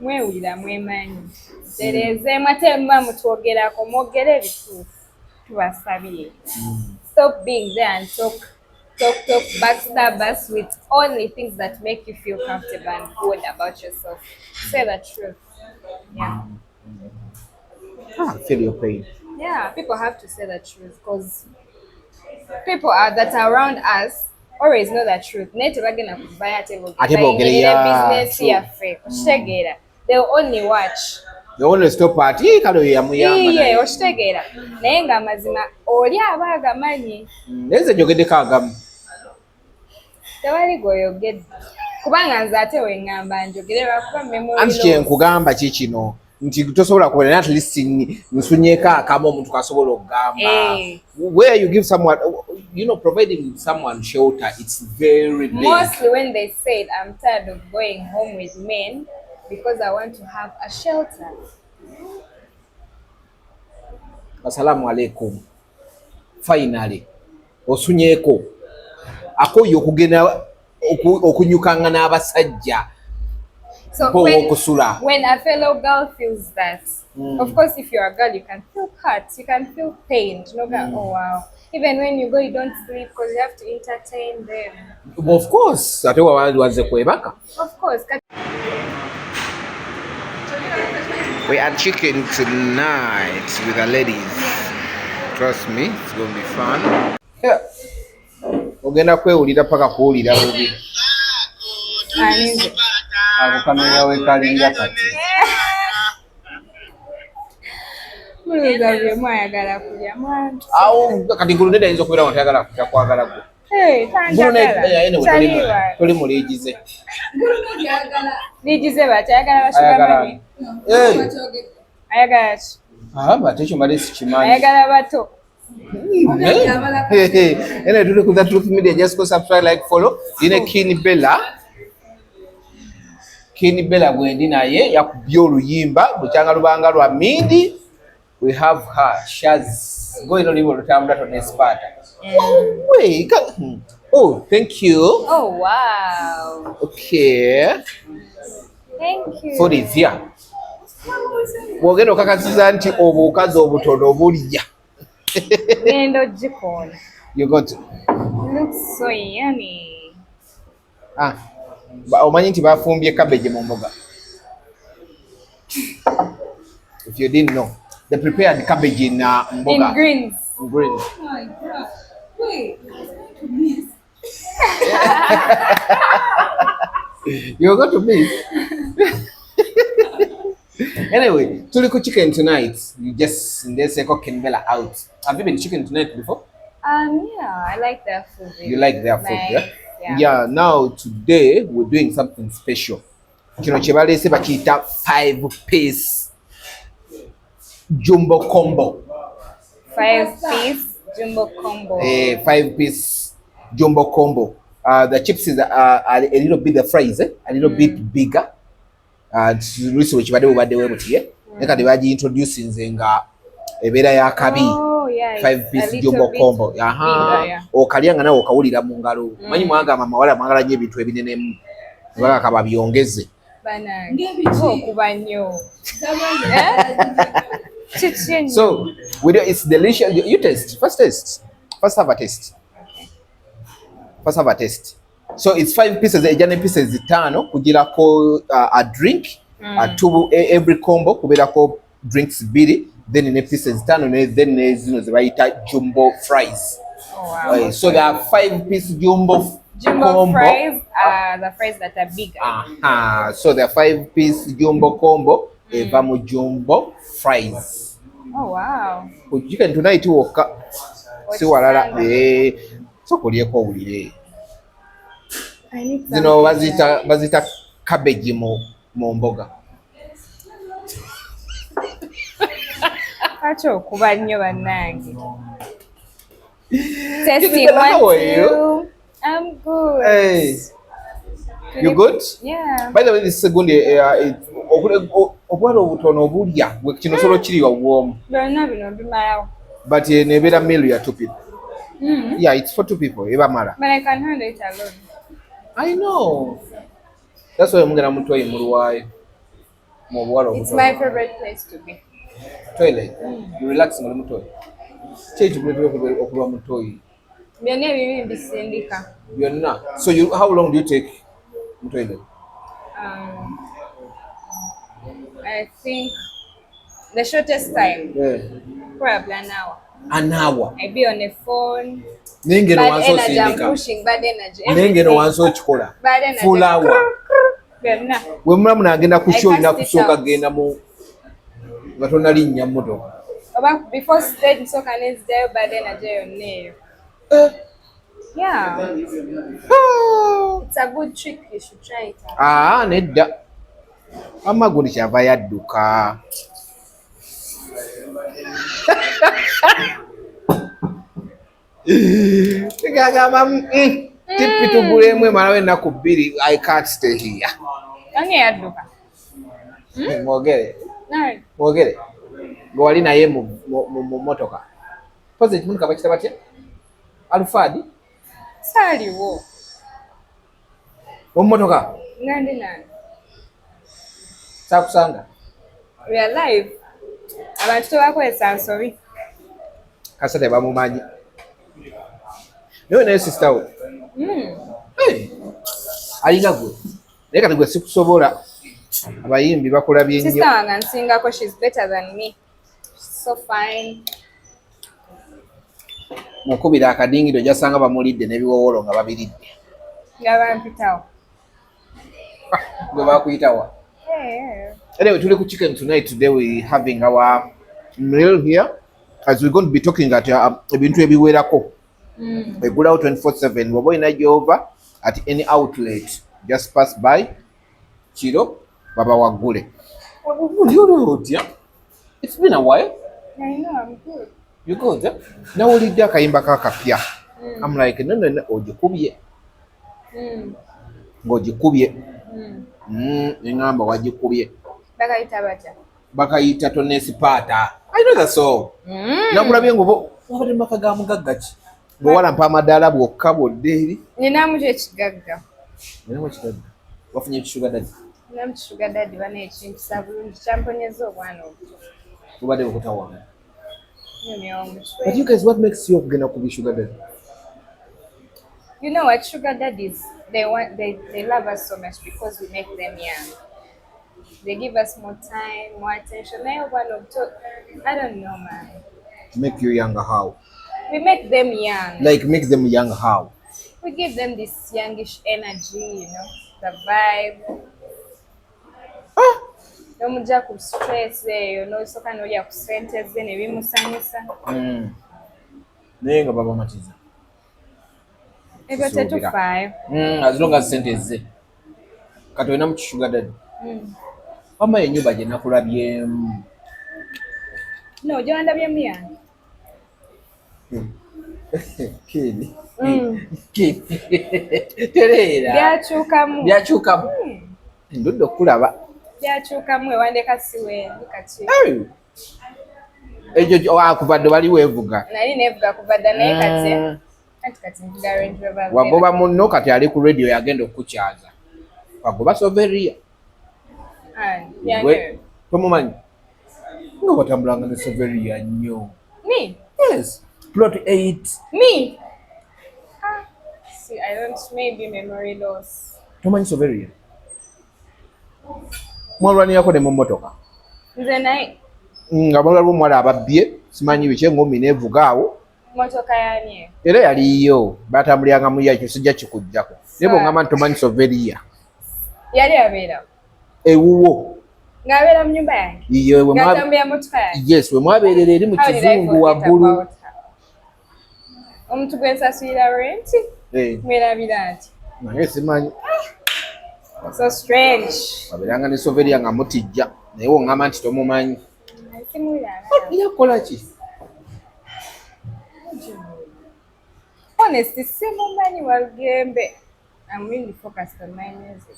mwewulira mwemanyi tereeze mwatemba mutwogerako mwogere ebituufu tubasabye. Stop being there and talk, backstab us with only things that make you feel comfortable and good about yourself. Say the truth. Yeah. I feel your pain. Yeah, people have to say the truth because people that are around us always know the truth. Business they'll only watch. They only stop at yeah, oshitegeera naye nga mazima oli abaaga manyi neze njogeddeko agamu tewali goyogedde kubanga nze ate wengamba njogere lwakuba memory anti kyenkugamba kikino nti tosobola kubona at least nsunyeeko akamu omuntu kasobola okugamba where you give someone, you know, providing someone shelter, it's very big. Mostly when they said I'm tired of going home with men because I want to have a shelter. Assalamu alaikum. Finally, osunyeeko akoyo okugenda okunyukanga n'abasajja. So when a fellow girl feels that, of course, if you're a girl, you can feel hurt, you can feel pain. You know, oh wow. Even when you go, you don't sleep because you have to entertain them. Of course, ate wawanze kwebaka. Of course. We had chicken tonight with the ladies. Trust me, it's going to be fun. Yeah. Ogenda kwewulira paka kuwulira bubi. Ako kamenya wekalira kati. Muluza bye mwayagala kulya mwantu. Awo kati ngulunde ayinza okubeera nga tayagala kujja kwagala gwe. Tuli mu liigize. Liigize batayagala bashugamanyi. Ayagala ki? Bate ekyo mbadde sikimanyi. Ayagala bato. Ene tuli ku Truth Media, just go subscribe, like, follow. Ine Kini Bella gwendi naye yakubye oluyimba bukyanga lubanga lwa Mindi. We have her. She's going on even to Tonesipata. Wait. Oh, thank you. Oh, wow. Okay. Thank you. For this, yeah. Wogeno kakasiza nti obukazi obutono obulya. Gendo jikona. You got it. Looks so yummy. Omanyi nti bafumbye cabbage mu mboga. If you didn't know, they prepared cabbage in mboga. In greens. In greens. Oh my God. Wait. You're going to miss. Anyway, Tulya chicken tonight. You just say cooking Bella out. Have you been chicken tonight before? Yeah, I like their food. You like their food, yeah? Yeah, now today we're doing something special. Kino kyebalese bakiyita 5-piece jumbo combo. 5-piece jumbo combo. 5-piece jumbo combo. The chips is a little bit, the fries, a little bit bigger. Research bade bubadde webutiye. Nekati baji introducing nga ebeera ya kabi. 5-piece jumbo combo. Okalyanga nawe okawulira mu ngalo. Manyi mwagamba amawala mwagala nnyo ebintu ebinenemu. Nebaka kababyongeze. Kuba nnyo. So, it's delicious. You taste. First taste. First have a taste. First have a taste. So it's 5 pieces, ejane pieces 5 kugirako a drink, 2 every combo kubirako drinks 2, then in pieces 5, then zino zebayita jumbo fries. Oh, wow. So there are 5-piece jumbo combo. Fries are the fries that are bigger. So there are 5-piece jumbo combo, evamu jumbo fries. Oh wow. Chicken tonight woka. Si walala so kulieko ulire. Zino bazita cabbage mu mboga. Acho kuba nnyo bannange. Testing, how are you? I'm good. Hey. You good? Yeah. By the way, this second obwalo obutono obulya gwe kino solo kiri wawom. Byonna bino bimalawo. But nebera meal ya 2 people. Yeah, it's for 2 people. Eba mala. But I can handle it alone. I know. That's why I'm gonna mutwaye mu luwayo. It's my favorite place to be. Toilet. You relax mu toilet. Change okuba mu toilet. Byonna ebibi mbisindika. Byonna. So how long do you take mu toilet? I think the shortest time, probably an hour. An hour. I be on the phone. Bad energy, I'm pushing bad energy. Nengeno wansi okikola. Bad energy. Full hour. Byonna. We mulamu n'agenda ku show ina kusooka genda mu nga tonalinnya mmotoka. Oba before stage nsooka neziddayo bad energy yonna eyo. Yeah. It's a good trick, you should try it out. Nedda. Amagundi kyava yadduka. Gagamba tipi tugulemu emala w'ennaku bbiri. I can't stay here. Ani yadduka? Mwogere gwe wali naye mu mmotoka. Pozi ekimunuka bakita batya? Alufadi? Saaliwo. Ommotoka? Nandi nani? Saakusanga? We are live. Abantu tebakozesa nsobi. Kasa tebamumanyi. Naye sister we. Alinga gwe. Naye kati gwe sikusobola. Abayimbi bakulabye nnyo. Sister wange nsingako, she's better than me. She's so fine. Mukubira akadingiro jasanga bamulidde n'ebiwowolo nga babiridde. Nga bampitawo. Gwe bakuyitawa. Anyway, tuli ku chicken tonight. Today we having our meal here as we're going to be talking at ebintu ebiwerako. Egulawo 24/7. Woba olina gy'ova at any outlet, just pass by kiro baba waggule. It's been a while. I know, I'm good. You good? Nawulidde akayimba kakapya. I'm like, no, ogikubye. Ng'ogikubye. Engamba wagikubye. Bakayita batya? Bakayita Tonesipata. I know that song. Nakulabye ngobo wabadde maka ga mugagga ki? Bwewalampa amadaala bwokka bwodde eri. Ninamu ekigagga. Ninamu ekigagga. Wafunye ekisuga dadi? Ninamu kisuga dadi bana ekimpisa bulungi kyamponyeza obwana obuto. Bubadde bukutawaana. But you guys, what makes you okugenda kubi sugar daddy? You know what, sugar daddies, they love us so much because we make them young. They give us more time, more attention. I don't know, man. Make you younger how? We make them young. Like make them young how? We give them this youngish energy, the vibe. Nomujja ku stress eyo n'osooka n'olya ku ssente ze ne bimusanyusa. Naye nga baba matiza. Ebyo tetufaayo. As long as ssente ze. Kati olina mu kishuga dadi. Wamma ennyumba gye nakulabyemu. No, gy'ondabyemu yange. Kini. Tereera. Byakyukamu. Ndudde okulaba. Byakyukamu ewandeka siwendi kati. Ekyo wakuvadde wali weevuga. Nali neevuga kuvadda naye kati nvuga Range Rover. Wagoba munno kati ali ku radio yagenda okukyaza. Wagoba Sovaria. Tomumanyi? Nga watambulanga ne Sovaria nnyo. Me? Yes. Plot 8. Me? See, I don't, maybe memory loss. Tomanyi Sovaria? Mwalwanirako ne mu mmotoka. Nze naye. Nga mwalwa omuwala ababbye, simanyi biki engumi neevuga awo. Mmotoka yaani. Era yaliyo, batambuliranga mu yakyo sijja kikuggyako. Naye bw'ongamba nti tomanyi Sovaria. Yali abeera. Ewuwo. Ng'abeera mu nnyumba yange. Ng'atambulira mmotoka yange. Yes, we mwabeerera eri mu kizungu waggulu. Omuntu gwe nsasulira rent. Mwerabira nti. Naye simanyi. So strange. Wabeeranga ne Sovaria nga mutijja. Naye wongamba nti tomumanyi. Yakola ki? Honestly, simumanyi Walugembe. I'm really focused on my music.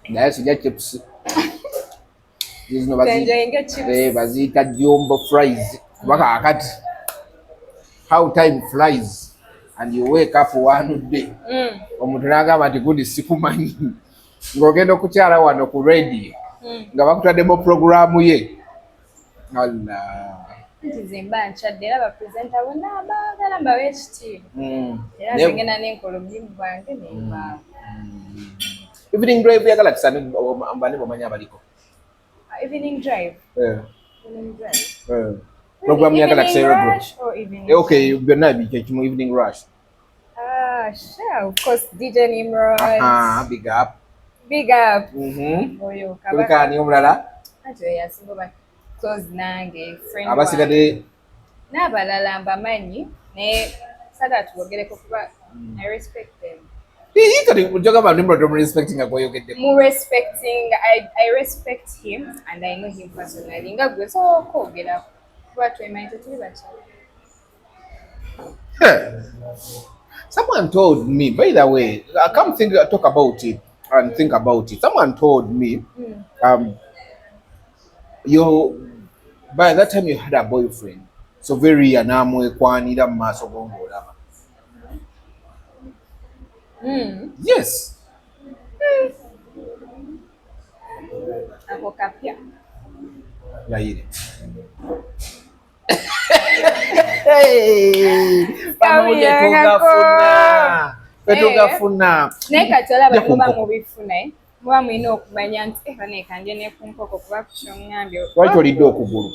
Naye sijja chips. Baziyita jumbo fries. Kuba kaakati how time flies. and you wake up one day omuntu n'agamba nti gudi sikumanyi ng'ogenda okukyala wano ku radio nga bakutaddemu programu ye. Nti zimba nkyadde era bapresenta bonna abaagala mbawa ekitiibwa era ngenda n'enkola omulimu gwange nembaawo. Evening drive yagala tusane mbane bamanyi abaliko. Evening drive. Program yagala tusane. Okay, byonna bikimu evening rush. Sure, of course, DJ Nimrod. Big up. Big up. Oyo kabaka ni omulala. Ate yasinga ba close nange friend. Abasigadde n'abalala mbamanyi naye saga tubogereko kuba I respect them. Respecting I respect him and I know him personally. Nga so kwogera kuba twemanyite tuli bakyala. Someone told me, by the way, I can't talk about it and think about it. Someone told me, by that time you had a boyfriend, Sovaria namwe kwanira maso gongola. Yes. Ako kapya. Yaire. Petugafuna. Nekatola bakuba mu bifuna muba mulina okumanya nti nekanje nekunkoko kuba kukyongambye. Lwaki olidde okugulu?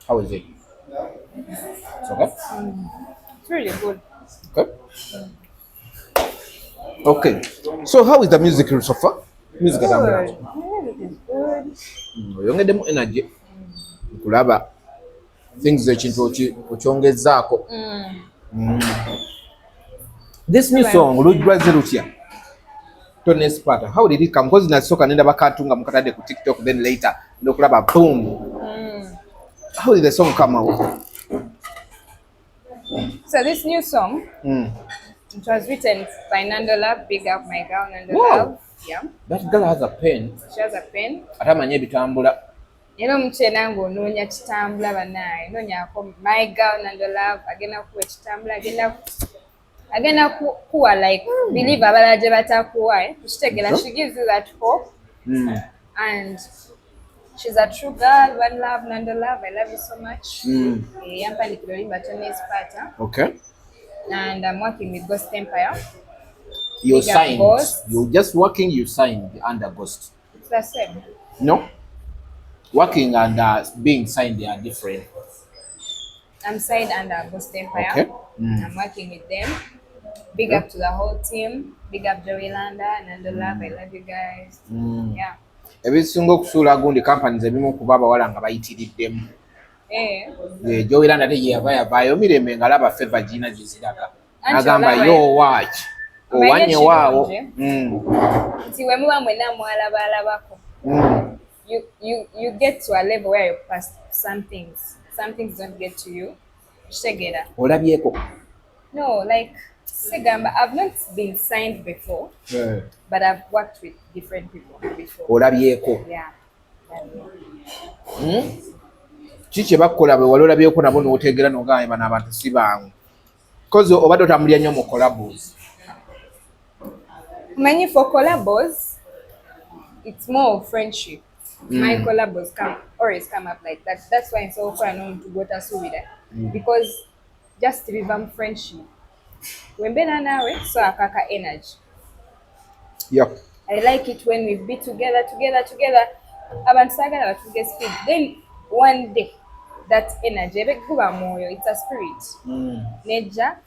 How is it? It's okay? It's really good. Okay. Okay. So how is the music so far? Music is good. Music is good. Oyongedemu energy. Kulaba things ekintu okyongezaako. This new song lujwaze lutya? Tonesipata. How did it come? Because nasoka nenda bakatunga mukatade ku TikTok, then later ndokulaba boom. How did the song come out? So this new song, it was written by Nandola. Big up my girl Nandola. Yeah. That girl has a pen. She has a pen. Atamanye bitambula. Mchena ngononya kitambula banaye. Nonya ko my girl Nandola agenda ku kitambula agenda kuwa like believe abalaje batakuwa kukitegera. She gives you that hope. And she's a true girl. One love, Nandola. I love you so much. Okay. And I'm working with Ghost Empire. You signed. You're just working. You signed under Ghost. It's the same. No. Working and being signed, they are different. I'm signed under Ghost Empire. Okay. I'm working with them. Big up to the whole team. Big up Joey Landa and Nandola. I love you guys. Yeah. Ebisinga okusuula gundi companies ebimu kuba abawala nga bayitiriddemu. Joyira nate yavaayo mirembe nga laba Feva Gina giziraga. Agamba yo watch. Owanye waawo. Nti we muba mwena mwalabaalabako. You get to a level where you pass some things. Some things don't get to you. Shegera. Olabyeko. No, like Segamba, I've not been signed before, but I've worked with different people before. Olabyeko. Yeah. Kiki bakola bwe wali olabyeko nabo n'oteegera n'ogamba bano abantu si bangu. Because obadde otambulira nnyo mu collabos. Many for collabos, it's more of friendship. My collabos always come up like that. That's why I'm so fun to go to Suvida. Because just to revamp friendship. When Bena nawe, so akaka energy. Yep. I like it when we be together. Abansaga to get speed. Then one day, that energy, it's a spirit. Nature.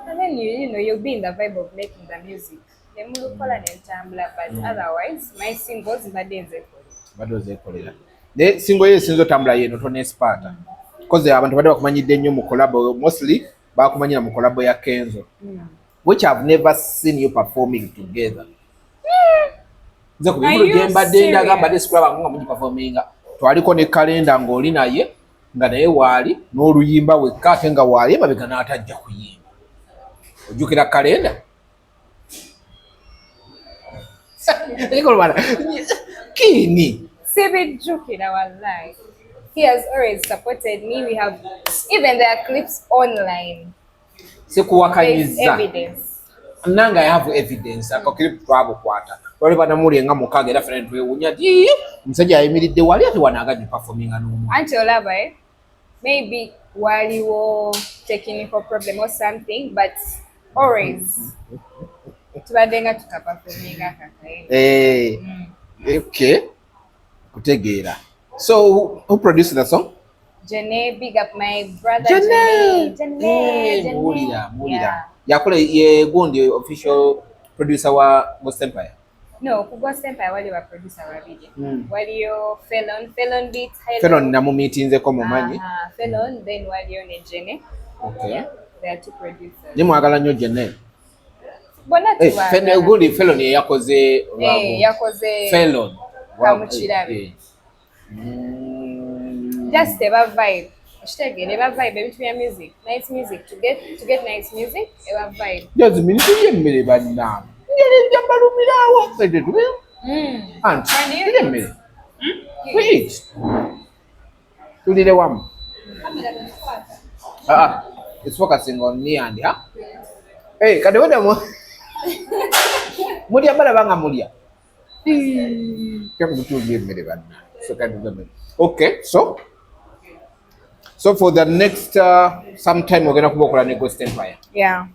And then you'll be in the vibe of making the music. But otherwise, my singles in the days. The single yesinzo tambula yeno Tonesipata. Because abantu bade bakumanyidde nnyo mu collabo, mostly bakumanyira mu collabo ya Kenzo. Which I've never seen you performing together. Nze ku bibulu gye mbadde ndagamba de sikulaba nga munyi performinga. Twaliko ne kalenda ng'oli naye nga naye waali n'oluyimba wekka ate nga waali emabega n'atajja kuyimba. Ojjukira kalenda? Kini. Sibijjukira wallahi. He has always supported me. We have even there are clips online. There's Sikuwakanyiza. evidence. Nanga I have evidence. Akakiri twabukwata. Wali banamuli nga mukaga era fena twewunya ti musajja ayimiridde wali ati wanagaji performinga n'omu. Anti olaba maybe waliwo technical problem or something, but always tubadde nga tukaperforminga akakaye. Okay. Kutegeera. So who produced the song? Jene, big up my brother Jene. Jene. Mulira. Yeah. Yakole ye gundi official producer wa Ghost Empire. No, ku Ghost Empire wali wa producer babiri. Waliyo Felon beat. Felon namu meetinzeko mumanyi. Felon, then waliyo ne Jene. Okay. There are two producers. Ni mwagala nnyo Jene. Bona tuwa. Gundi Felon ye yakoze yakoze Felon. Kamukirabe. Just eba vibe. Ashtegere eba vibe ebintu bya music. Nice music to get nice music. Eba vibe. Yazi miniti yemmere banna. Ngere jambalumirawo fede tuwe. Anti. Yemmere. Wait. Tulire wamu. It's focusing on me and her. Hey, kade wenda mo. Mulya bala banga mulya. Kemu tulire yemmere banna. So kade wenda. Okay, so for the next sometime we're gonna work on a Ghost Empire. Yeah.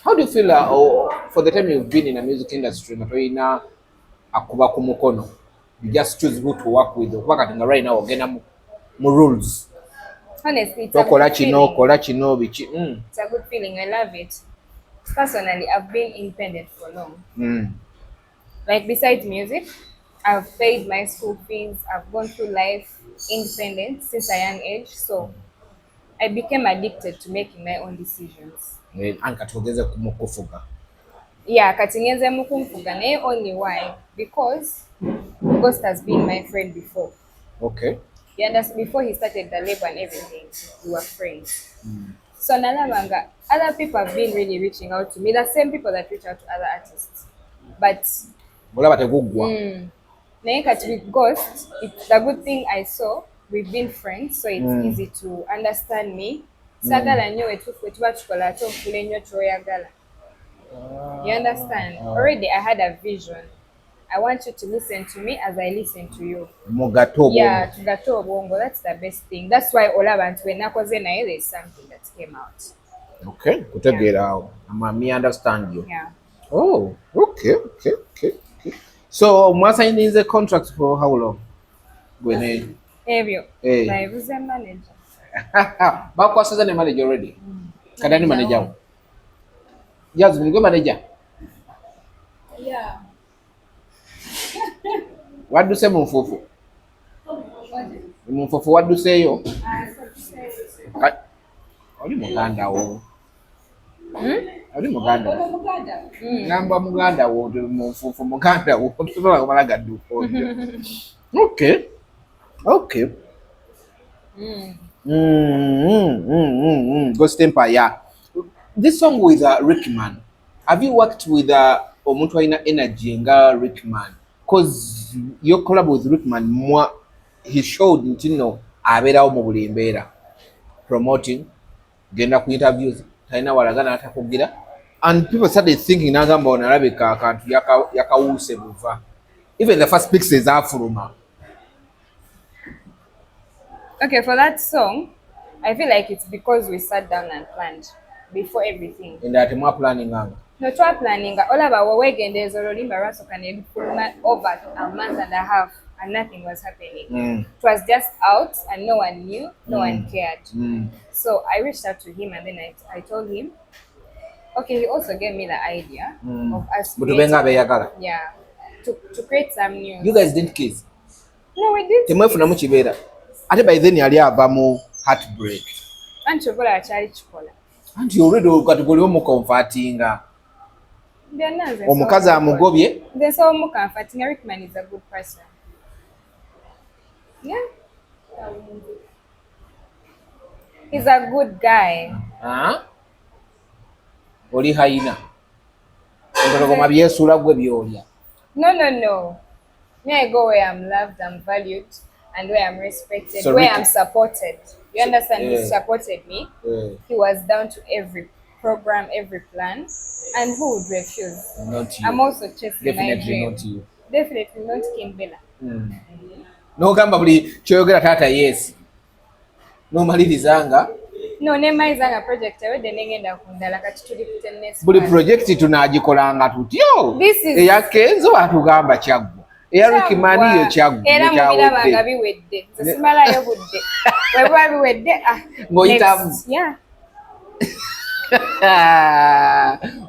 How do you feel for the time you've been in the music industry na akuba ku mukono, you just choose who to work with? Right now ogenda mu rules. Honestly, it's kola kino bichi. It's a good feeling. I love it. Personally, I've been independent for long. Like besides music, I've paid my school fees. I've gone through life independent since a young age. So I became addicted to making my own decisions. Ankatogeze kumukufuga. Yeah, katingeze mukumfuga naye only why? Because Ghost has been my friend before. Okay. You understand? Before he started the label and everything, we were friends. So nalabanga, other people have been really reaching out to me, the same people that reach out to other artists. But naye kati with Ghost, it's the good thing I saw. We've been friends, so it's easy to understand me. Sagala nnyo wetuba tukola ate ofule nnyo kyoyagala. You understand? Already I had a vision. I want you to listen to me as I listen to you. Mugato. Yeah, tugato obwongo. That's the best thing. That's why olaba nti when nakoze naye there's something that came out. Okay, kutegeera. Me understand you. Yeah. Oh, okay. So mwasayinize contract for how long? Gwene. Ebyo. Naibuze manager. Bakwasiza ne manager already. Kadani manager. Yes, we go manager. Yeah. What do you say Mumfufu? Mumfufu, what do you say yo? Oli muganda wo. Oli muganda. Namba muganda wo, Mumfufu muganda wo. Tusobola kumala gaddu. Okay. Ghost Empire. This song with Rickman. Have you worked with omuntu alina energy nga Rickman? Because your collab with Rickman, he showed abeerawo mu buli mbeera, promoting, genda ku interviews, talina walagana atakugira, and people started thinking nagamba onalabika akantu yakawuuse buva. Even the first pixels afuluma. Okay, for that song, I feel like it's because we sat down and planned before everything. And that more planning on. No, twa planning. All about what we're getting there's already embarrassing over a month and a half, and nothing was happening. It was just out, and no one knew, no one cared. So I reached out to him, and then I told him. Okay, he also gave me the idea of us. Yeah, to create some news. You guys didn't kiss? No, we didn't. Ate by then yali avamu heartbreak. Anti okola akyali kikola. Anti already kategori omukomfatinga. Omukazi amugobye. Nze so omukomfatinga. Rickman is a good person. Yeah. He's a good guy. Oli hayina. Ngoma byesula gwe byolya. No. Me I go where I'm loved, I'm valued. and where I'm respected, So where Ricky- I'm supported. You understand? He Yeah. supported me. Yeah. He was down to every program, every plan. And who would refuse? Not you. I'm also chasing my Definitely dream. not you. Definitely not Kimbella. N'ogamba buli kyoyogera taata yes. N'omalirizanga No, nemayizanga project ewedde negenda ku ndala kati tuli ku Tonesipata. buli projekiti tunaagikolanga tutyo. This is- Eya Kenzo atugamba kyaggwa. Eya Ricky Mani yo kyaggwa. Era mubirabanga biwedde. Nze simalayo budde. Bwe biba biwedde, Ng'oyitamu. next. Yeah.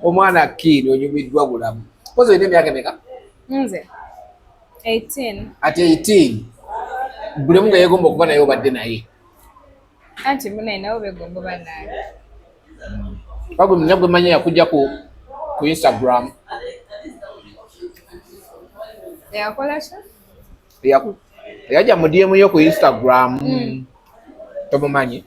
Omwana Kiini onyumiddwa bulamu. Pozi olina emyaka emeka? Nze 18. Ati 18. Buli omu nga yeegomba okuba naye obadde naye. Anti munaye nabo begomba banaye. Pabwe munyagwe manya yakujja ku Instagram. Yakola ki? Yajja mu DM yo ku Instagram. Tomumanyi?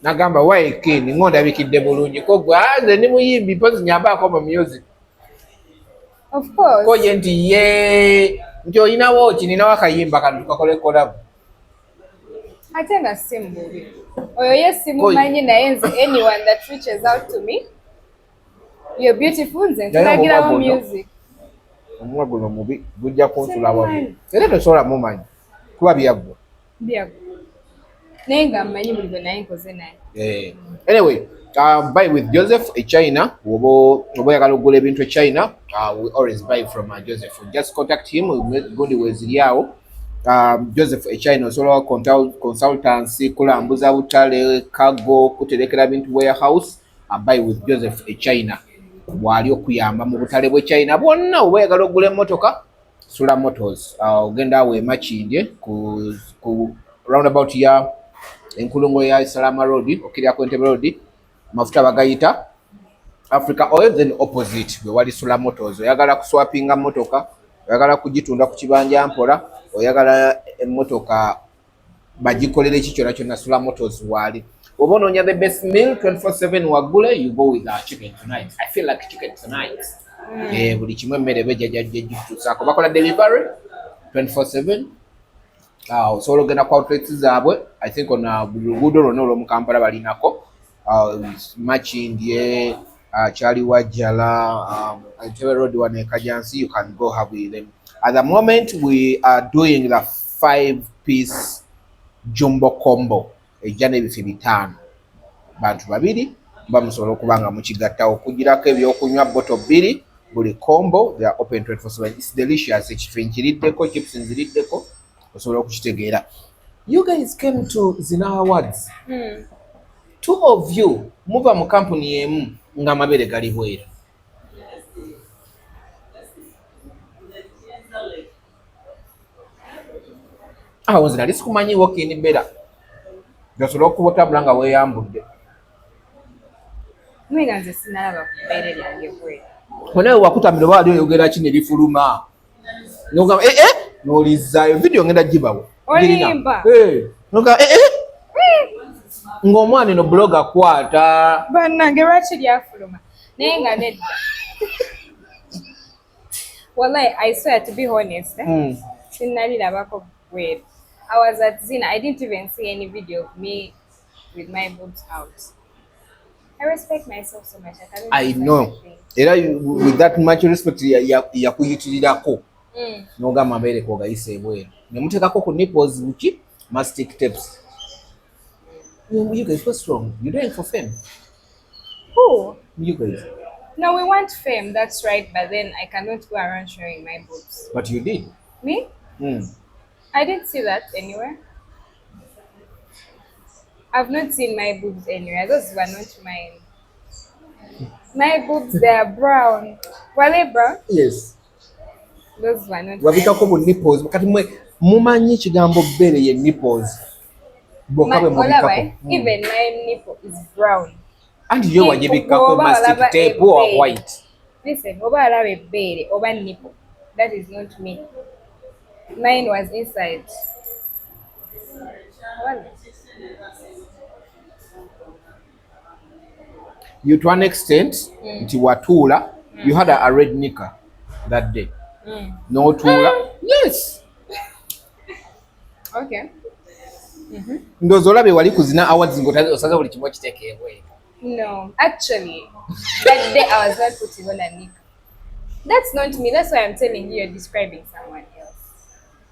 Nagamba wayi Kiini ng'ondabikidde bulungi ko gwe nze ndi muyimbi pozi nyambaako mu music. Of course. Koje nti nti olinawo ki ninawo akayimba kano tukakole collab. Ate nga si mubi. Oyo ye simumanyi naye nze anyone that reaches out to me. You're beautiful nze ntulagirawo music. Omumwa guno mubi gujja kunsula Simumanyi. wabi. Era tosobola mumanyi kuba byaggwa. Byago. Naye nga mmanyi buli gwe naye nkoze naye. Anyway, buy with Joseph e China. Oba oyagala okugula ebintu e China, we always buy from Joseph. Just contact him, gundi weziri awo. Joseph e China osobola consultancy, kulambuza butale, cargo, kuterekera bintu warehouse. Buy with Joseph e China. Bwali okuyamba mu butale bwe China bwonna oba oyagala okugula emmotoka, Sula Motors. Ogenda awo e Makindye ku roundabout ya enkulungo ya Salama Road, okiryako Entebbe Road, mafuta bagayita Africa Oil, then opposite bwe wali Sula Motors. Oyagala kuswapinga motoka, oyagala kugitunda ku kibanja mpola, oyagala emmotoka bagikolere ki kyonna kyonna, Sula Motors wali. Oba onoonya the best meal 24/7 wagule, you go with chicken tonight. I feel like chicken tonight. Buli kimu emmere bejja gituusaako. Bakola delivery 24/7. Osobola ogenda ku outlets zaabwe. I think on buli luguudo lwonna olw'omu Kampala balinako. Makindye, Kyaliwajjala, Entebbe Road wano e Kajansi, you can go have with them. At the moment, we are doing the 5-piece jumbo combo. Ejja n'ebifi 5. Bantu babiri bamusobola okuba nga mukigattawo okugirako ebyokunywa bottle 2 buli combo. They are open 24/7. It's delicious. Ekifi nkiriddeko, chips nziriddeko, osobola okukitegeera. You guys came to Zina Awards. 2 of you muva mu company emu nga amabere gali bweru. Nze nali sikumanyiiwo Kiini Bella. Osobola okubotambula nga weeyambudde. Mwenga nze sinalaba ku bbeere lyange bweru. Naye wakutamira oba ali oyogera ki ne lifuluma. N'ogamba n'olizzaayo vidiyo ngenda gibawo. Olimba. N'ogamba ng'omwana eno blog akwata. Bannange lwaki lyafuluma? Naye nga nedda. Wallahi, I swear to be honest, sinnalirabako bweru. I was at Zina. I didn't even see any video of me with my boobs out. I respect myself so much. I know. Era with that much respect yakuyitirirako. N'ogamba amabere kogayise ebweru. Ne muteekako ku nipples buki? Mastic tapes. You guys, what's wrong? You're doing it for fame. Who? You guys. No, we want fame, that's right, but then I cannot go around showing my boobs. But you did. Me? I didn't see that anywhere. I've not seen my boobs anywhere. Those were not mine. My boobs, they are brown. Were they brown? Yes. Those were not Wabitako bu nipples. Kati mumanyi ekigambo bbere ye nipples. Even my nipple is brown. And you wajibikako mastic tape or white. Listen, oba alaba ebbere oba nipple. That is not me. Mine was inside. You to an extent, nti watuula, you had a red knicker that day. No tula. Yes. Okay. Ndowooza olabe wali kuzina awards ng'osaza buli kimu okiteeka ebweru. No, actually, that day I was not putting on a nick. That's not me. That's why I'm telling you you're describing someone else.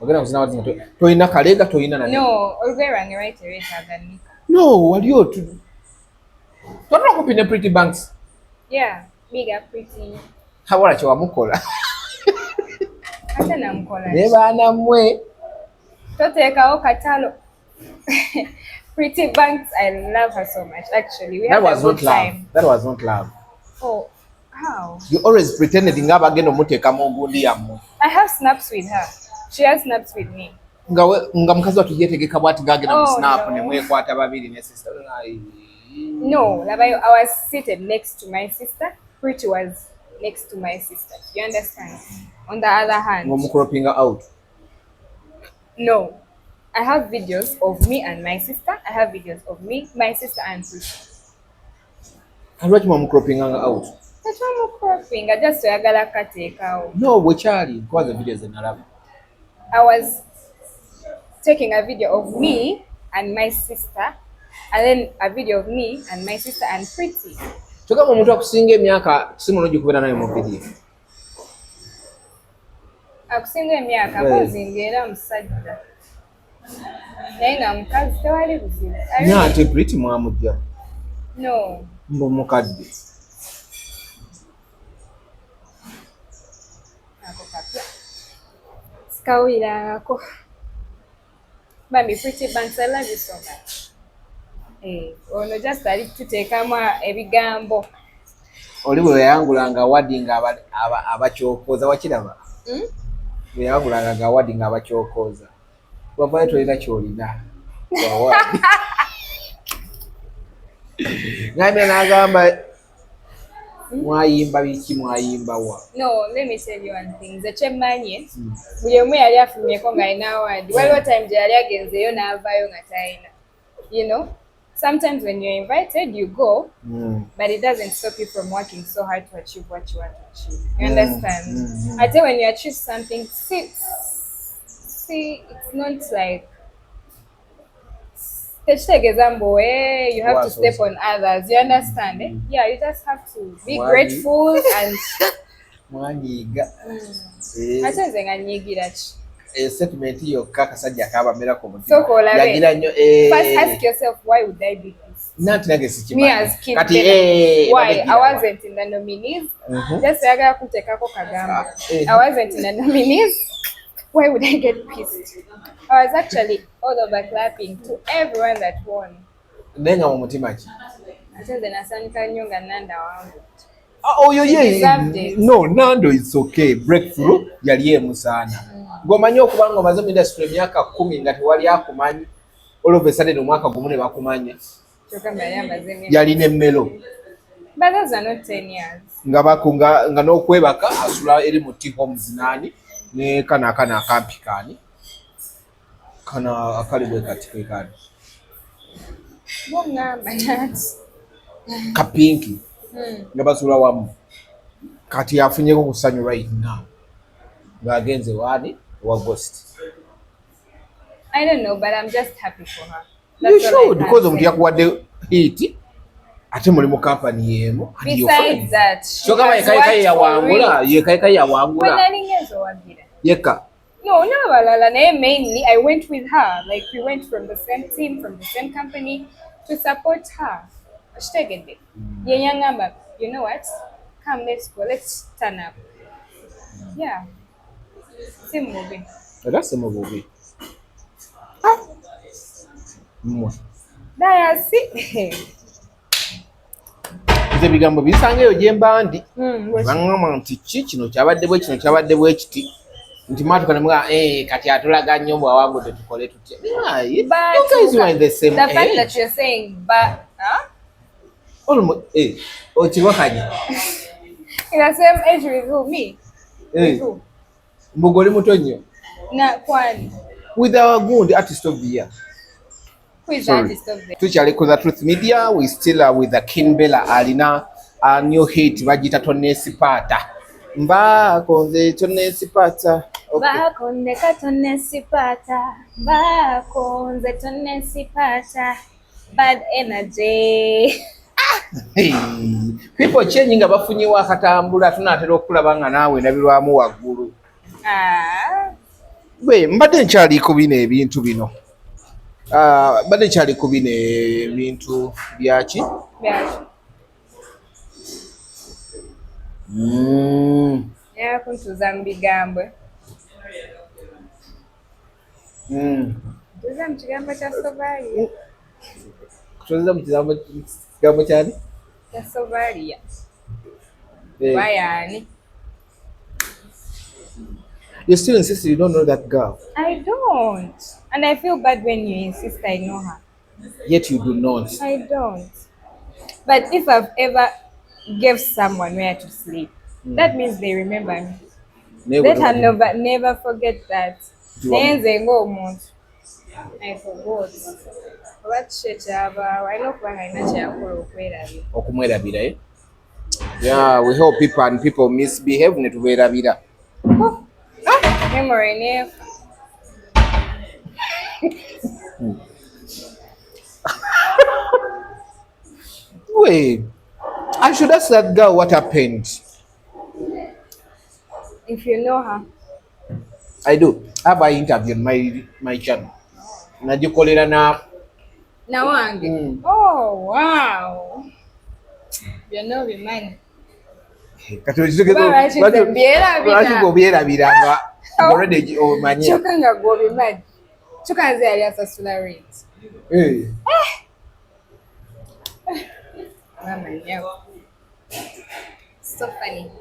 Ogenda kuzina awards nga toyina kaleega toyina na No, olwerange right away taga nick. No, waliyo twatula kumpi ne Pretty Banks. Yeah, big up pretty. Hawala kye wamukola. Ate namukola. Ne baana mmwe. Toteekawo katalo. Pretty Banks, I love her so much. Actually, we had a good time. That was not love. Oh, how? You always pretended nga bagenda omuteekamu ogundi yammwe. I have snaps with her. She has snaps with me. Nga mukazi wattu yeetegeka bw'ati gagenda mu snap no. ne mwekwata babiri ne sister. No, I was seated next to my sister. Pretty was next to my sister. You understand? On the other hand. Ng'omukropinga out. No. I have videos of me and my sister. I have videos of me, my sister, and Pretty. Lwaki mwamukropinganga out? Tetwamukropinga, just oyagala kateekawo. No, bwekyali nkwaza videos zenalaba. I was taking a video of me and my sister, and then a video of me and my sister and Pretty. Kyokka omuntu akusinga emyaka si mulungi kubeera naye mu video. Akusinga emyaka kozinga era musajja. Naye nga mukazi tewali buzibu. Ate Pretty mwamujja. No. Mbu mukadde. Ako kapya. Sikawulirako. Bambi Pretty Banks, I love you so much. Ono just ali tuteekamu ebigambo. Oli bwe yayangulanga awadi nga abakyokooza wakiraba? Bwe yayangulanga nga awadi nga abakyokooza. Wavayo tolina kyolina. Ngamira n'agamba mwayimba biki mwayimba wa? No, let me tell you one thing. Nze kyemmanye buli omu yali afumyeko ng'alina awadi. Waliwo time gye yali agenzeeyo n'avaayo nga talina. You know? Sometimes when you're invited, you go, but it doesn't stop you from working so hard to achieve what you want to achieve. You understand? I tell when you achieve something, see, it's not like you have to step on others. You understand? Yeah, you just have to be grateful and. Statement yokka akasajja akabamerako mutima. First ask yourself, why would I be this? Me as kid, why? I wasn't in the nominees. Just yagala kuteekako kagamba. I wasn't in the nominees. Why would I get pissed? I was actually all over clapping to everyone that won. Nenga mu mutima ki? Ate nze nasanyuka nnyo nga Nanda wangu. Oh, yeah. No, Nando, it's okay. Breakthrough yali emusaana. Ng'omanyi okuba nga omaze mu industry emyaka 10 nga tewali akumanyi, all of a sudden omwaka gumu ne bakumanya. Yalina emmero. But those are not 10 years. Nga n'okwebaka asula eri mu T-Homes nani ne kana akampi kaani. Kana akali bwe kati ke kaani. Bongamba nati. Kapinki. Nga basula wamu. Kati yafunyeko ku ssanyu right now. Ng'agenze wani wa Ghost. I don't know, but I'm just happy for her. You should, because omuntu yakuwadde hit. Ate muli mu company yemu. Besides that, she yeka yawangula. Yeka. No, balala naye mainly I went with her. Like we went from the same team, from the same company to support her. Ashtegede. Yenyangamba, you know what? Come, let's go. Let's turn up. Yeah. Same movie. That's the movie. Nze bigambo bisangeyo gye mba ndi. Bangamba nti kino kyabadde bwe kino kyabadde bwe kiti. Nti matuka nemwa kati atulaga nnyo bwawangudde tukole tutya. You guys were in the same age. The fact that you're saying but almost okiwakanya. In the same age with who? Me? With who? Mbugoli muto nnyo. Na kwani? With our good artist of the year. Who is the artist of the year? Tukyali ku the Truth Media. We still are with the King Bella alina a new hit bagita Tonesipata. Mba konze Tonesipata Bakondeka Tonesipata, bakonze Tonesipata, bad energy. Hey, people changing nga bafunyewo akatambula tunaatera okulaba nga naawe nabirwamu waggulu. Mbadde nkyali ku bino ebintu bino. Mbadde nkyali ku bino ebintu byaki? Kuntuuza mu bigambo. Tuuza mu kigambo kya Sovaria. Kutuuza mu kigambo kyani? Kya Sovaria. Wayani? You still insist you don't know that girl? I don't. And I feel bad when you insist I know her. Yet you do not. I don't. But if I've ever gave someone where to sleep, that means they remember me. Let her never forget that. I forgot. Okumwerabira. Yeah, we hope people misbehave netubeerabira. Memory name. Wait, I should ask that girl what happened. If you know her. I do. Have I interviewed my channel? Najikolera na Nawange. Oh wow. You know the man. Already omanyi. Chokanga gobi mad. Chokanze yali asasula rent. Mama nyao. So funny.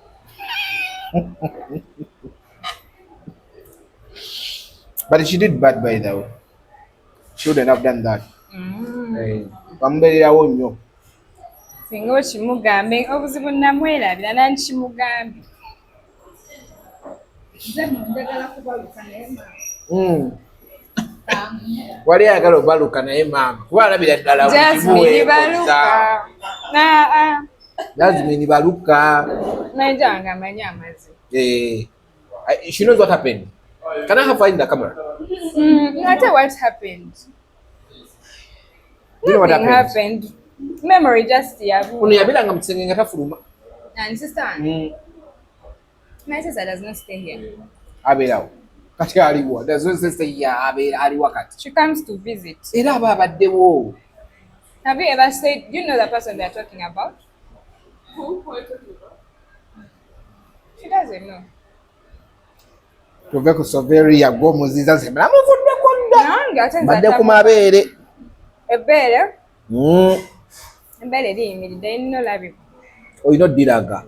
But she did bad by the way. She wouldn't have done that. Bambererawo nnyo. Singa okimugambe obuzibu namwerabira nankimugambe. Wali ayagala obaluka naye maama kuba alabira ddala Jasmine baluka najanga amanyi amazi. She knows what happened. Can I have her in the camera? I tell what happened. You know what happened? Memory just Uno yabiranga mukisenge nga tafuluma. And sister, my sister does not stay here. Abeerawo. Kati aliwo. Does not stay here. Aliwo kati. She comes to visit. Era abaddewo. Have you ever said, do you know the person they are talking about? Who are you talking about? She doesn't know. Tuve ku Sovaria gw'omuziza nze namuvuddeko dda. Badde ku mabeere. Ebbeere? Embeere liyimiridde nnolabika. Olina oddiraga.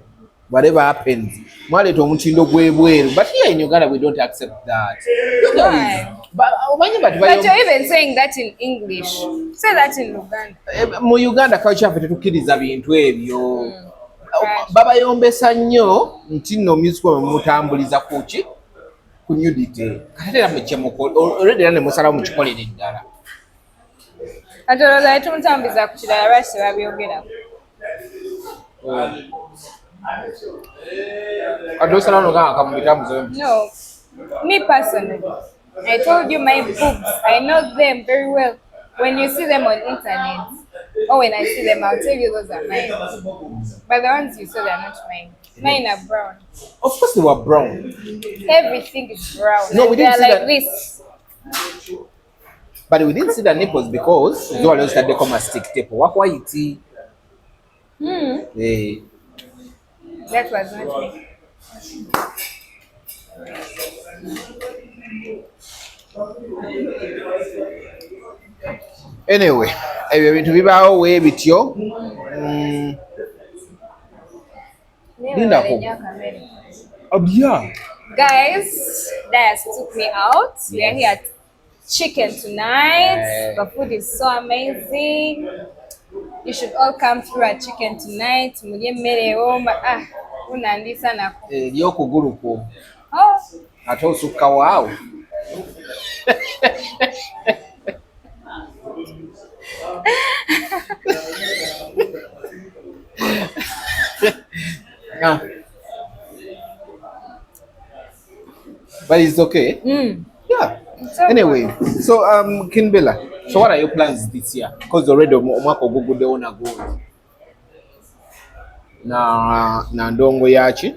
Whatever happens. Mwaleeta omutindo gw'ebweru. But here in Uganda we don't accept that. Why? But you're even saying that in English. Say that in Uganda. Mu Uganda culture yaffe tetukkiriza bintu ebyo. Babayombesa nnyo nti nno music mutambuliza kuki? Ku nudity. Kati era mukyemukola. Already era ne musalawo mukikolera eddala. Atolooza tumutambuliza ku kirala lwaki tebabyogeraku. No, me personally, I told you my boobs, I know them very well. When you see them on internet, or when I see them, I'll tell you those are mine. But the ones you saw, they are not mine. Mine are brown. Of course they were brown. Everything is brown. No, we didn't see like that. This. But we didn't see the nipples because they always had to come a stick tape. What white? That was not me. Anyway, ebyo bintu bibaawo we bityo. Guys, Dias took me out. We are here at Chicken tonight. The food is so amazing. You should all come through at Chicken tonight. Unandisa nako. Lyokugulu kwo. Ate osukka waawo. But it's okay. Yeah. So Anyway, so Kinbella, so what are your plans this year? Because already omwaka ogugudde wona gundi. Na ndongo yaki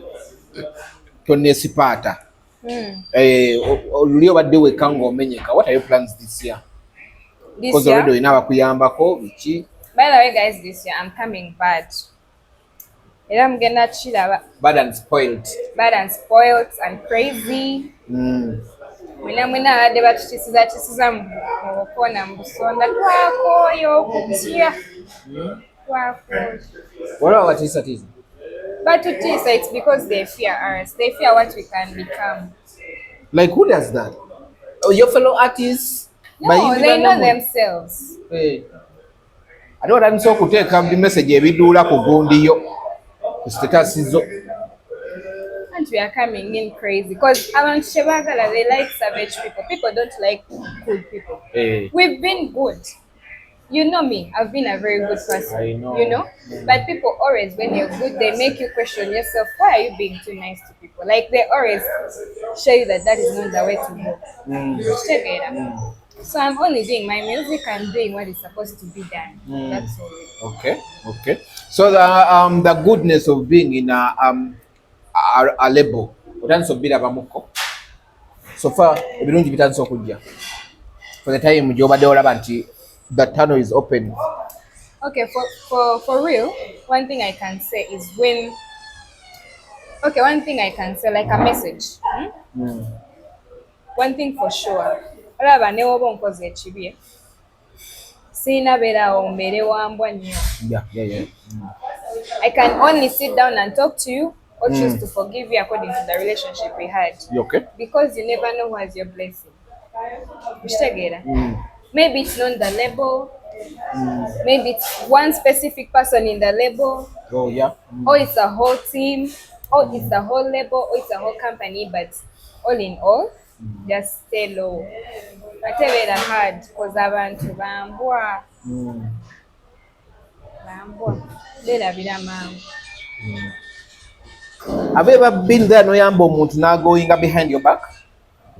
Tonesipata. Oluli obadde wekka ng'omenyeka. What are your plans this year? Because already olina abakuyambako biki. By the way, guys, this year I'm coming bad. Era mugenda kukiraba. Bad and spoiled. Bad and spoiled and crazy. Mwena abadde batukisiza mu bukoona mu busonda twakooyo okutya. Twakooyo. Waliwo abatiisatiisa? Batutiisa, it's because they fear us. They fear what we can become. Like who does that? Oh, your fellow artists? No, they know themselves. Hey. Ate watandise okuteeka message ebiduula ku gundi yo ku status zo. And we are coming in crazy because abantu kyebagala, they like savage people. People don't like good people. Hey. We've been good. You know me, I've been a very good person. I know. You know? But people always, when you're good, they make you question yourself. Why are you being too nice to people? Like they always show you that is not the way to go. So I'm only doing my music and doing what is supposed to be done. That's all. Okay. So the goodness of being in a label. Otandise obirabamuko. So far ebirungi bitandise okujja. For the time gy'obadde olaba nti the tunnel is open. Okay, for real, one thing I can say is one thing I can say, like a message. One thing for sure. Olaba ne woba onkoze ekibi. Sina beerawo mbeere wambwa nnyo. Yeah. I can only sit down and talk to you or choose to forgive you according to the relationship we had. You okay? Because you never know who has your blessing. Maybe it's not the label. Maybe it's one specific person in the label. Oh yeah. Or it's a whole team. Or it's the whole label. Or it's a whole company. But all in all, just stay low. Whatever hard, because abantu bambwa. Berabira mangu. Have you ever been there noyamba omuntu n'agoyinga behind your back?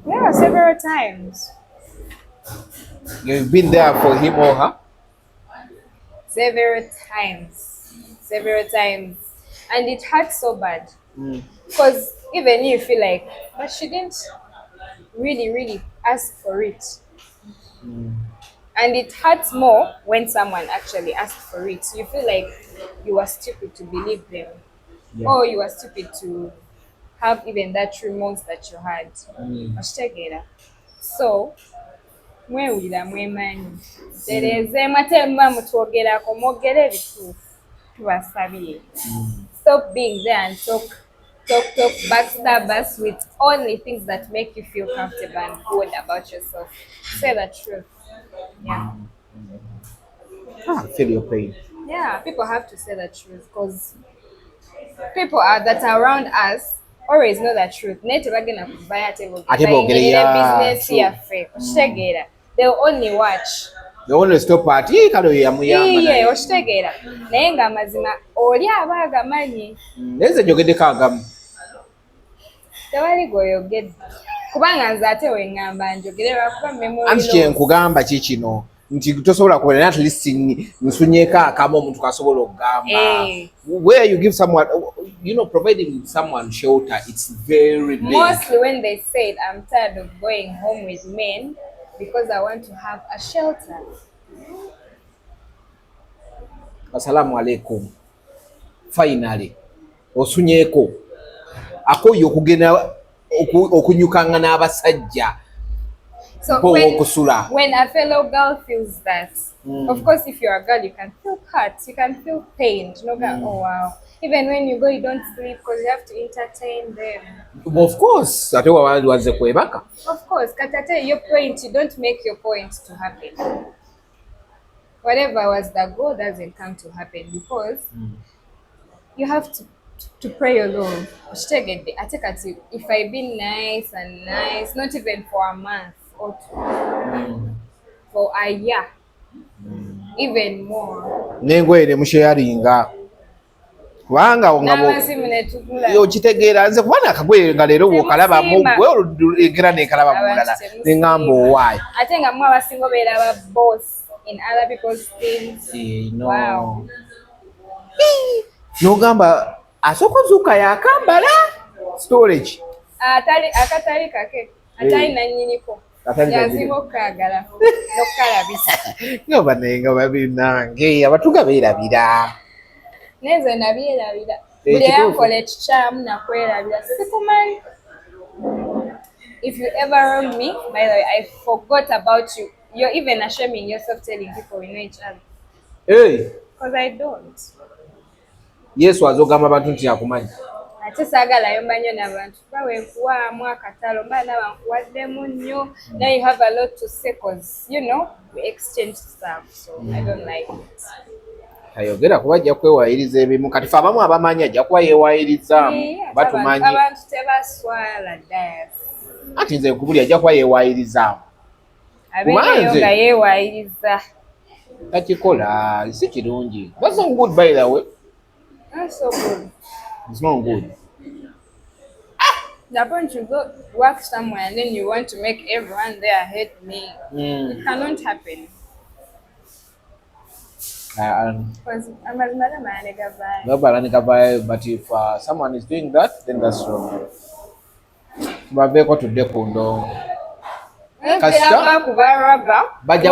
Yeah, several times. You've been there for him or her? Several times. And it hurts so bad. Because even you feel like, but she didn't really ask for it. And it hurts more when someone actually asked for it. You feel like you were stupid to believe them. Yeah. Or you were stupid to have even that remorse that you had. So, mwewulira mwemanyi. Tereze mwatemba mutwogerako mwogere ebituufu. Tubasabye. Stop being there and talk, backstab us with only things that make you feel comfortable and good about yourself. Say the truth. Yeah. I feel your pain. Yeah, people have to say the truth because people that are around us always know the truth. They'll only watch. They only stop at yeah, oshitegeera. Naye nga mazima oli aba agamanyi. Neze njogeddeko agamu. Tewali goyogedde. Kubanga nze ate wengamba njogere lwakuba memory. Anti kye nkugamba kikino nti tosobola kubona at least nsunyeeko akamu omuntu kasobola okugamba. Where you give someone, providing someone shelter, it's very big. Mostly when they said, I'm tired of going home with men because I want to have a shelter. Assalamu alaikum. Finally, osunyeeko akoyo okugenda okunyukanga n'abasajja. So when a fellow girl feels that, of course, if you're a girl, you can feel hurt, you can feel pain. Oh wow! Even when you go, you don't sleep because you have to entertain them. Of course, ate waze kwebaka. Of course, katate your point. You don't make your point to happen. Whatever was the goal doesn't come to happen because you have to pray your Lord. If I've been nice and nice, not even for a month or two, for a year, even more. Nengoye ne musharinga. kubanga n'amasimu ne tugula yo kitegeera nze kubana akagoye nga leero bw'okalaba mu gwe olugera n'ekalaba mu mulala ne ŋŋamba owaayo ate nga mu abasinga obeera boss in other people's things. Wow. N'ogamba asooka ozuuka yakambala storage akatali kake atali nannyiniko yazinga okukaagala n'okukalabisa ngamba naye nga babinange abatuga beerabira neze nabyerabira buli yankola ekikyamu nakwerabira sikumanyi. If you ever wrong me, by the way, I forgot about you. You're even ashaming yourself telling people we know each other. Hey. Because I don't. Yesu azogamba abantu nti akumanyi. Ate saagalayo mbanyo n'abantu bawenkuwaamu akatalo mba nabankuwaddemu nnyo. Now you have a lot to say because, you know, we exchange stuff, so I don't like it. Ayogera kuba ajja kwewayiriza ebimu kati fe abamu abamanyi ajja kuba yeewayirizaamu batumanyi. Abantu tebaswala dayas. Ati nze kubuli ajja kuba yeewayirizaamu. Abeeyo nga yeewayiriza. Takikola si kirungi. That's not good by the way. Not so good. It's not good. The point you go work somewhere and then you want to make everyone there hate me. It cannot happen. Because I'm another man, but if someone is doing that, then that's wrong. Baveko tudde ku ndongo. Kasita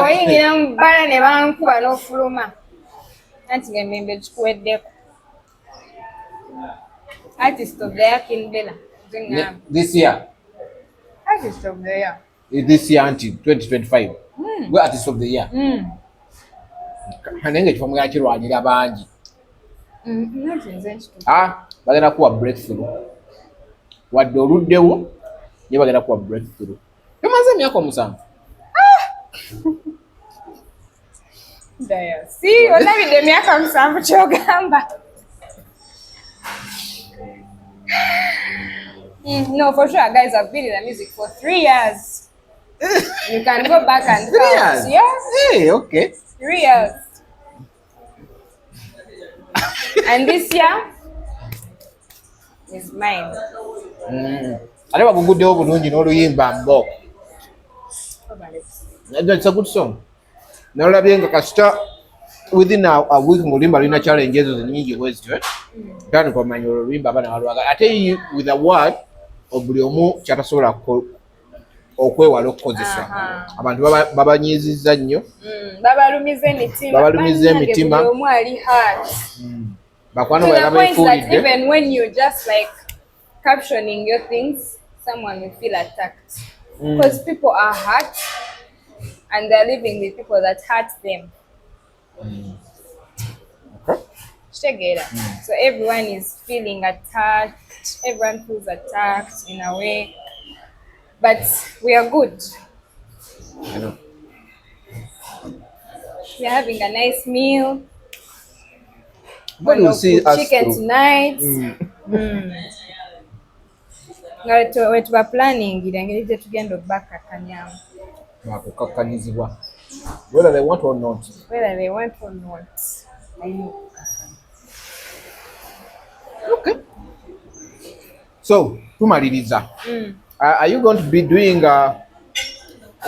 oyingira mu bbala ne bankuba n'ofuluma. Anti ng'emmembe gikuweddeko. Artist of the year King Bella. This year? Artist of the year. This year until 2025. We're artist of the year. Nange kifa mugala kirwanira bangi. Bagenda kuwa breakthrough. Wadde oluddewo ye bagenda kuwa breakthrough. Tomaze emyaka omusanvu. Daya. Si, olabidde emyaka musanvu ky'ogamba. No, for sure, guys, I've been in the music for 3 years. You can go back and 3 years? Yes. Hey, okay. 3 years. And this year is mine. Ate baguguddewo bulungi n'oluyimba mbo. That's a good song. Nolabye nga kasita within a week ng'oluyimba lulina challenges nyingi bwezityo. Tandika omanya oluyimba abana balwaga. Ate with a word buli omu kyatasobola okwewala okukozesa. Abantu babanyiizizza nnyo. Babalumiza emitima. Buli omu ali hard. Bakwano bwe babeefuulidde. Even when you just like captioning your things, someone will feel attacked. Because people are hurt and they're living with people that hurt them. Okay. So everyone is feeling attacked. Everyone feels attacked in a way. But we are good. I know. We're having a nice meal. But we'll see us chicken through. Tonight. Wetuba planning ngeri gye tugenda obbakakkanyamu. Bakukkakkanyizibwa. Whether they want or not. Whether they want or not. I know. Okay. So, tumaliriza. Are you going to be doing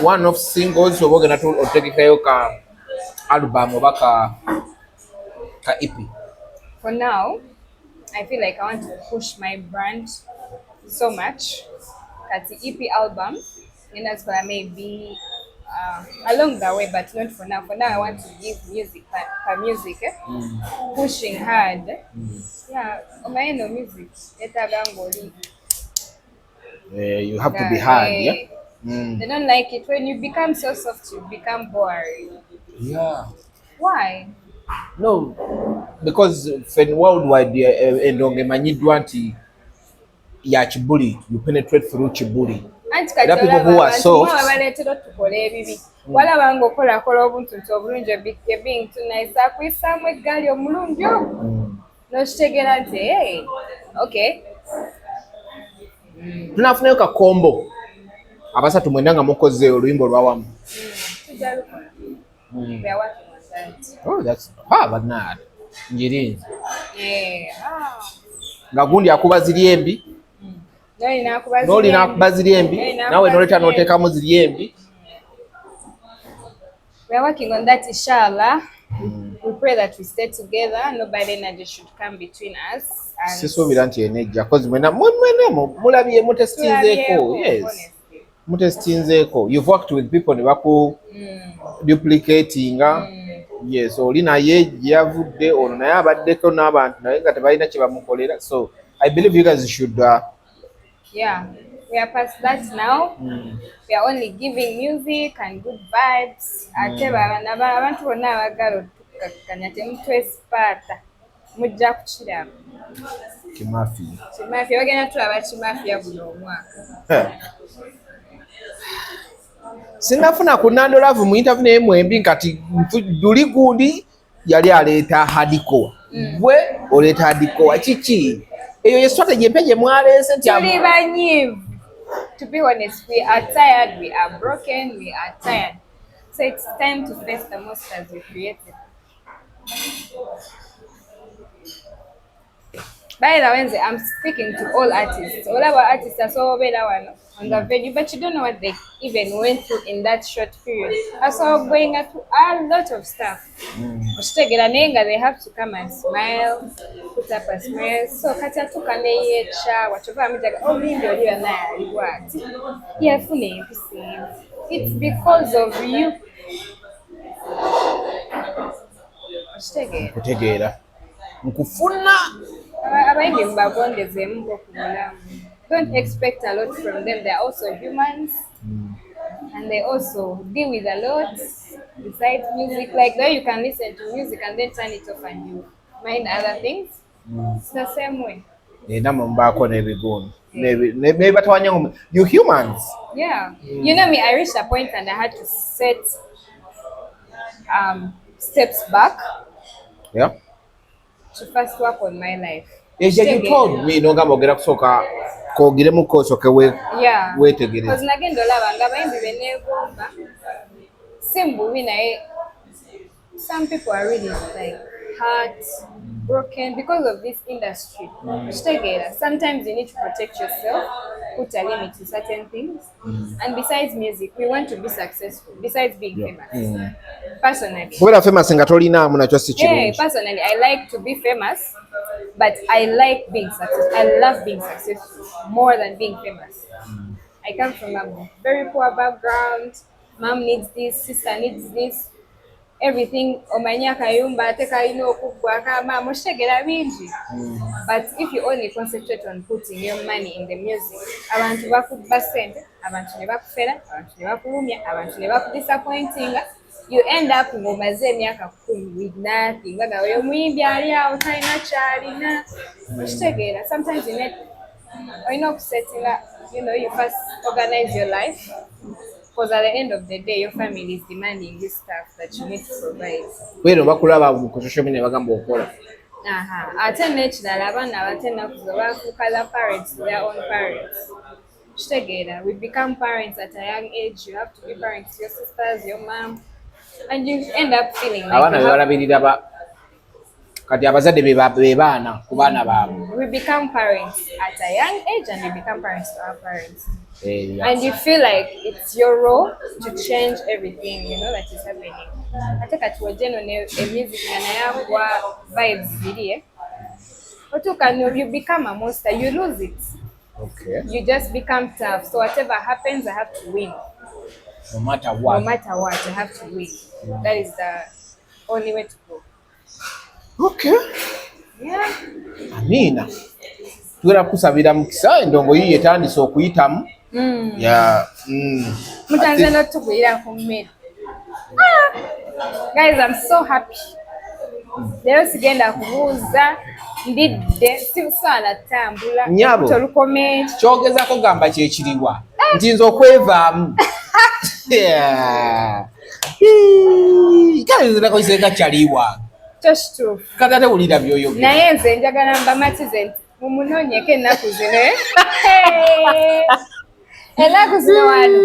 one-off singles or we're going to take a album or ka EP? For now, I feel like I want to push my brand so much. At the EP album, and that's what I may be along the way, but not for now. For now, I want to give music, pushing hard. Yeah, my no music. You have to be hard, yeah? They don't like it. When you become so soft, you become boring. Yeah. Why? No, because when worldwide endonge manyiddwa nti ya kibuli, you penetrate through kibuli. There are people who are soft. Walaba ng'okolakola obuntuntu obulungi being too nice akuyisaamu eggaali omulungi n'okitegeera nti hey, okay. Tunafunayo kakombo abasatu mwenda nga mukoze oluyimba olwawamu. Oh, that's but not. Njiriza. Yeah. nga gundi akuba ziryembi n'oli nakuba ziryembi nawe noleta noteekamu ziryembi. We are working on that, inshallah. We pray that we stay together. No bad energy should come between us. Sisuubira nti enejja cause mwena mulabye mutesitinzeeko. Yes, mutesitinzeeko. You've worked with people ne baku duplicating. Yes, oli naye yavudde ono naye abaddeko n'abantu naye nga tebalina kye bamukolera. So I believe you guys should yeah, we are past that now. We are only giving music and good vibes. Abantu bonna abagala okukakkanya temutwesipata mujja kukiraba. Kimafiya bagenda tulaba kimafiya buno omwaka. Sinafuna ku Nando Love mu interview naye mwembi kati duli gundi yali aleeta hardcore. Gwe oleeta hardcore kiki? Eyo ye strategy empeje mwaleese nti tuli banyivu. To be honest, we are tired, we are broken, we are tired. So it's time to face the monsters we created. By the way, I'm speaking to all artists. All our artists are so well on the venue, but you don't know what they even went through in that short period. Also going through a lot of stuff. They have to come and smile, put up a smile. So kata tukaneyecha whatever amitaga oh ndio naye what? Yeah, funny it's because of you. Kutegeera nkufuna abayimbi mbagondezemu okubulamu. Don't expect a lot from them. They're also humans. And they also deal with a lot besides music. Like though you can listen to music and then turn it off and you mind other things. It's the same way. You humans. Yeah. You know me, I reached a point and I had to set steps back. Yeah. To first work on my life. You told me no gambogera kusoka kogire mukosoke wetegereza. Because nagenda olaba nga bayimbi benegomba simbu binaye some people are really like hurt, broken because of this industry. Sometimes you need to protect yourself, put a limit to certain things. And besides music, we want to be successful. Besides being famous. Personally. Personally, I like to be famous, but I like being successful. I love being successful more than being famous. I come from a very poor background. Mom needs this, sister needs this. Everything omanya kayumba ate kalina okugwa kama mushegera bingi. But if you only concentrate on putting your money in the music, abantu bakubba sente, abantu ne bakufera, abantu ne bakulumya, abantu ne bakudisappointing, you end up ngomaze emyaka 10 with nothing. Baga oyo muyimbi ali awo talina kyalina. Mushegera. Sometimes you need okusettinga, you first organize your life. Because at the end of the day, your family is demanding this stuff that you need to provide. Wero bakulaba ku social media bagamba okola. Ate n'ekirala abaana abatena kuzobakukala parents to their own parents. Kitegeera, we become parents at a young age. You have to be parents to your sisters, your mom, and you end up feeling like abaana bebalabirira kati abazadde bebaana ku baana baabwe. We become parents at a young age and we become parents to our parents. And you feel like it's your role to change everything, that is happening. I think at Wajeno music and vibes video. You become a monster, you lose it. Okay. You just become tough. So whatever happens, I have to win. No matter what. No matter what, I have to win. That is the only way to go. Okay. Yeah. Amina. Tuera kusabira mukisa endongo yiye etandise okuyitamu. Yeah. Mutanze not to be here for me. Guys, I'm so happy. Lero sigenda kubuuza ndidde sibusala tambula tolukomenti kyogezako gamba kyekiriwa ntinza okwevaamu kalezenakoiseka kyaliwa toshituufu kati ate wulira byoyogera naye nze njagala mbamatize nti mumunoonyeko ennaku zino ennaku zino wano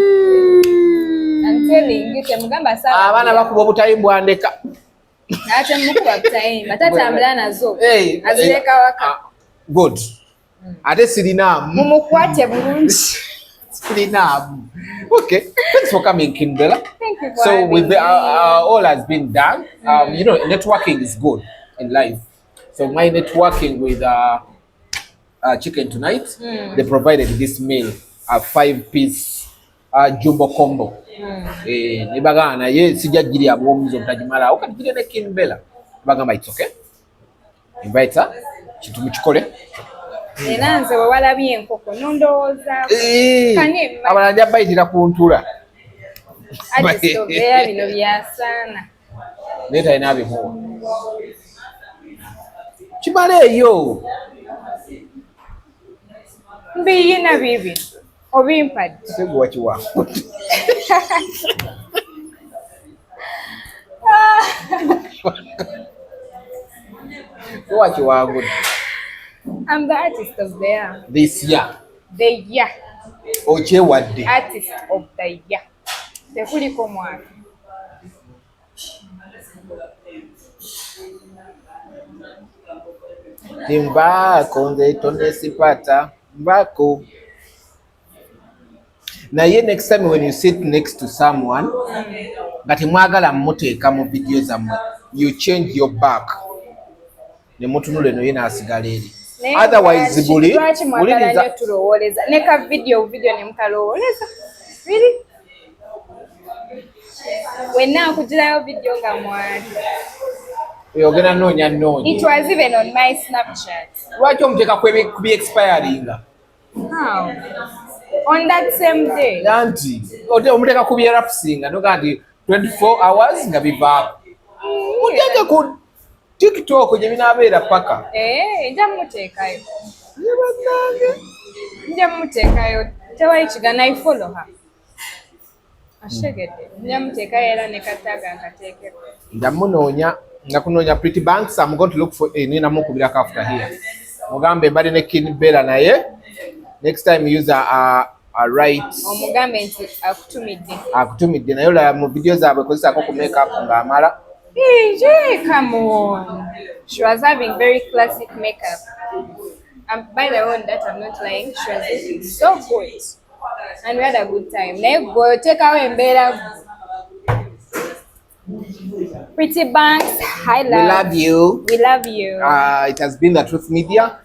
antelingi temugamba sala abaana bakuba obutayimbwa ndeka ate mukuba butayimba tatambula nazo azireka waka good. Ate sirinaamu. Mumukwate bulungi. Sirinaamu. Okay, thanks for coming, Kinbella. Thank you for So having with me. all has been done. You know, networking is good in life. So my networking with chicken tonight, they provided this meal, a 5-piece jumbo combo. Ne bagana ye sijja giri abomuzo mtajimala okatugire ne Kinbella. Bagamba it's okay. Invite her. Kintu mukikole. Era nze bwe walabye enkoko nondowoozaako. Abalanja bayitira ku ntula. Artist Sovaria bino byasaana. Naye talina abimuwa. Kimala eyo. Mbiyina bibi. Obimpadde. Segu wakiwa. Wakiwangudde. I'm the artist of the year. This year. The year. Okyewadde. Artist of the year. Tekuliko mwaka. Timbako nze Tonesipata. Mbako. Naye next time when you sit next to someone, nga temwagala muteeka mu video zammwe, you change your back. Ne mutunula eno ye n'asigala eri. Otherwise buli lwaki mwagala nnyo tulowooleza ne ka video ne mukalowooleza really wenna nkugirayo video nga mwali oyogera noonya. It was even on my Snapchat. Lwaki omuteeka ku bi expiringa? How? On that same day. Anti omuteeka ku byerapusinga noga nti 24 hours nga bivaako. Muteeke ku TikTok gye binaabeera paka. Nja muteekayo. Nja muteekayo. Tewali kigana I follow her. Ashegedde. Nja muteekayo era ne kataga nkateekeko. Nja munoonya nga kunoonya Pretty Banks. I'm going to look for nina mukubirako after here. Mugambe mbali ne Kinbella naye. Next time use a right. Omugambe nti akutumidde. Akutumidde naye olaba mu video zaabwe kozesako ku makeup ng'amala. Come on. She was having very classic makeup. By the way, that I'm not lying, she was looking so good. And we had a good time. Let's go take away Mbera. Pretty Banks, hi love. We love you. We love you. It has been the Truth Media.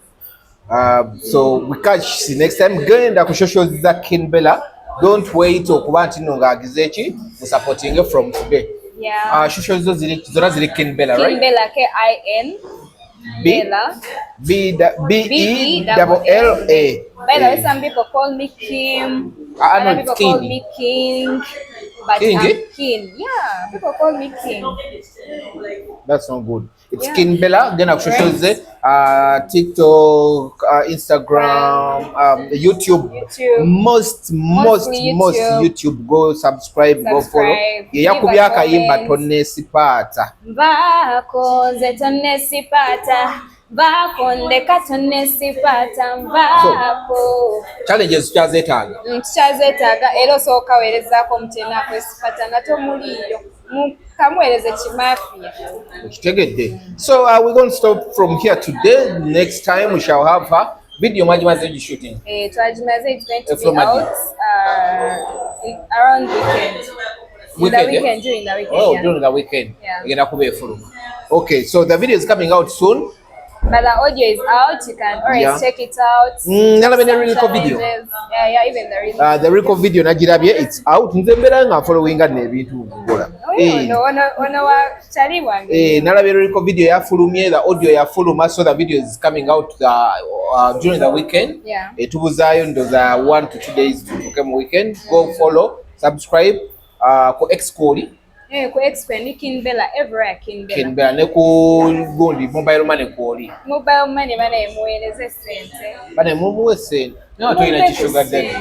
So we catch you next time. Genda ku socials za Kinbella. Don't wait okuba nti nno ng'agize ki mu supporting from today. Yeah. Socials zo zonna ziri Kinbella, right? Kinbella, K-I-N. Bella. B-E-L-L-A. By the way, some people call me Kim. No, people King. call me King. But King, I'm King. Yeah, people call me King. That's not good. It's Kinbella. Genda ku socials ze TikTok, Instagram, YouTube. Most YouTube. Go subscribe, go follow. Yakubya akayimba Tonesipata. Vako nze Tonesipata. Vako ndeka Tonesipata. Vako. Challenges tukyazeetaaga. Tukyazeetaaga era osooka weerezaako mutena kwesipata nga tomuliiyo. Kamuweereze kimafia. Ukitegedde. So we're going to stop from here today. Next time we shall have her video majimaze shooting. Twajimaze is going to be out around weekend. During the weekend. Oh, during the weekend. Yeah. Okay, so the video is coming out soon. But the audio is out. You can always check it out. Nalabye ne lyrical video. Yeah, even the lyrical. The lyrical video nagirabye, it's out. Nze mbeera nga followinga n'ebintu nkola. Ono wa chali wange. Nalabye lyrical video yafulumye, the audio yafuluma, so the video is coming out during the weekend. Yeah. Tubuzaayo ndoza 1 to 2 days tutuuke mu weekend. Go follow, subscribe ku Xcode. Ku Xcode ni Kinbella everywhere Kinbella. Kinbella ne ku gundi mobile money kwoli. Mobile money bana emuweereze sente. Bana mumuwe sente. Nawe tulina kishuga daddy.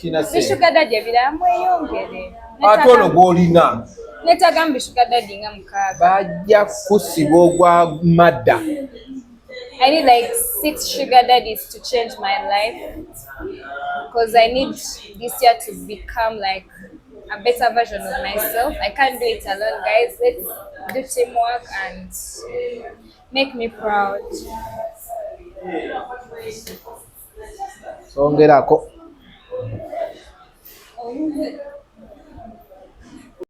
Kina sente. Sugar daddy ebira mweyongere. Ate ono gw'olina. Netagamba sugar daddy nga mukaaga. Bajja kusiba ogwa madda. I need like 6 sugar daddies to change my life because I need this year to become like a better version of myself. I can't do it alone, guys. Let's do teamwork and make me proud. songerako